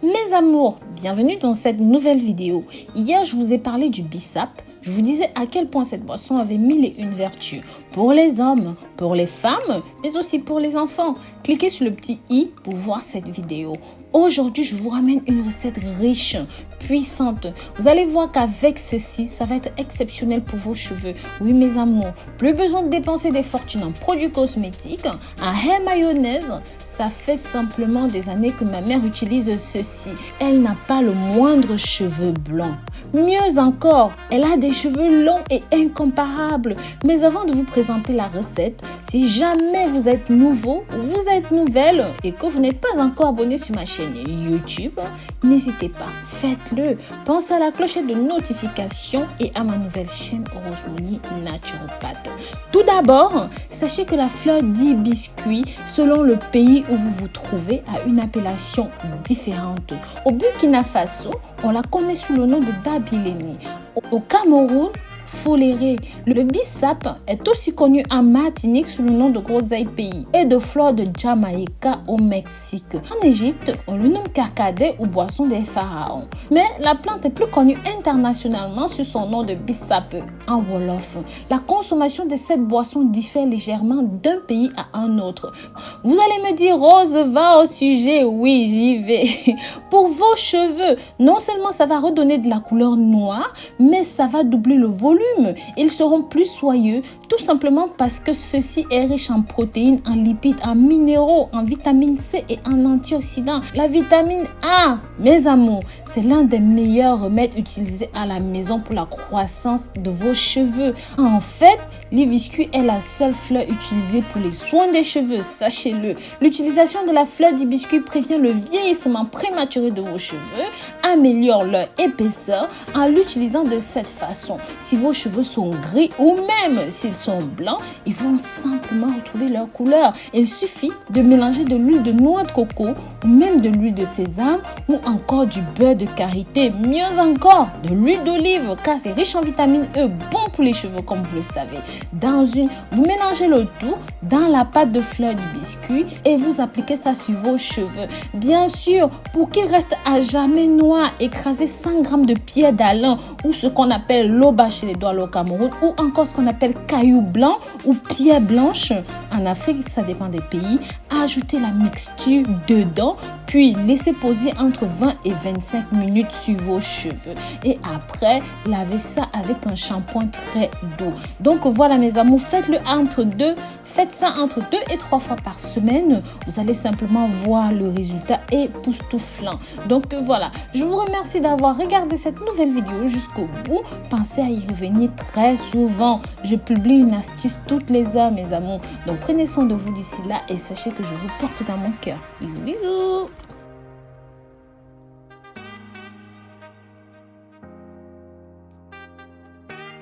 Mes amours, bienvenue dans cette nouvelle vidéo. Hier, je vous ai parlé du bissap. Je vous disais à quel point cette boisson avait mille et une vertus pour les hommes, pour les femmes, mais aussi pour les enfants. Cliquez sur le petit i pour voir cette vidéo. Aujourd'hui, je vous ramène une recette riche, puissante. Vous allez voir qu'avec ceci, ça va être exceptionnel pour vos cheveux. Oui, mes amours, plus besoin de dépenser des fortunes en produits cosmétiques, en hair mayonnaise. Ça fait simplement des années que ma mère utilise ceci. Elle n'a pas le moindre cheveu blanc. Mieux encore, elle a des cheveux longs et incomparables. Mais avant de vous présenter la recette, si jamais vous êtes nouveau ou vous êtes nouvelle et que vous n'êtes pas encore abonné sur ma chaîne YouTube, n'hésitez pas, faites-le. Pensez à la clochette de notification et à ma nouvelle chaîne Rosemony Naturopathe. Tout d'abord, sachez que la fleur d'hibiscuit, selon le pays où vous vous trouvez, a une appellation différente. Au Burkina Faso, on la connaît sous le nom de Dabileni. Au Cameroun, Foléré. Le bissap est aussi connu en Martinique sous le nom de groseille pays et de fleur de Jamaïca au Mexique. En Égypte, on le nomme carcadet ou boisson des pharaons. Mais la plante est plus connue internationalement sous son nom de bissap en wolof. La consommation de cette boisson diffère légèrement d'un pays à un autre. Vous allez me dire, Rose, va au sujet. Oui, j'y vais. Pour vos cheveux, non seulement ça va redonner de la couleur noire, mais ça va doubler le volume. Ils seront plus soyeux, tout simplement parce que ceci est riche en protéines, en lipides, en minéraux, en vitamine C et en antioxydants. La vitamine A, mes amours, c'est l'un des meilleurs remèdes utilisés à la maison pour la croissance de vos cheveux. En fait, l'hibiscus est la seule fleur utilisée pour les soins des cheveux, sachez-le. L'utilisation de la fleur d'hibiscus prévient le vieillissement prématuré de vos cheveux, améliore leur épaisseur en l'utilisant de cette façon. Si vos cheveux sont gris ou même s'ils sont blancs, ils vont simplement retrouver leur couleur. Il suffit de mélanger de l'huile de noix de coco ou même de l'huile de sésame ou encore du beurre de karité. Mieux encore, de l'huile d'olive car c'est riche en vitamine E, bon pour les cheveux comme vous le savez. Vous mélangez le tout dans la pâte de fleurs d'hibiscus et vous appliquez ça sur vos cheveux. Bien sûr, pour qu'ils restent à jamais noirs, écrasez 100 g de pierre d'Alain ou ce qu'on appelle l'oba chez les Douala au Cameroun ou encore ce qu'on appelle caillou blanc ou pierre blanche. En Afrique, ça dépend des pays. Ajoutez la mixture dedans, puis laissez poser entre 20 et 25 minutes sur vos cheveux. Et après, lavez ça avec un shampoing très doux. Donc voilà mes amours, faites ça entre 2 et 3 fois par semaine. Vous allez simplement voir le résultat époustouflant. Donc voilà, je vous remercie d'avoir regardé cette nouvelle vidéo jusqu'au bout. Pensez à y revenir très souvent. Je publie une astuce toutes les heures mes amours. Donc prenez soin de vous d'ici là et sachez que je vous porte dans mon cœur. Bisous bisous.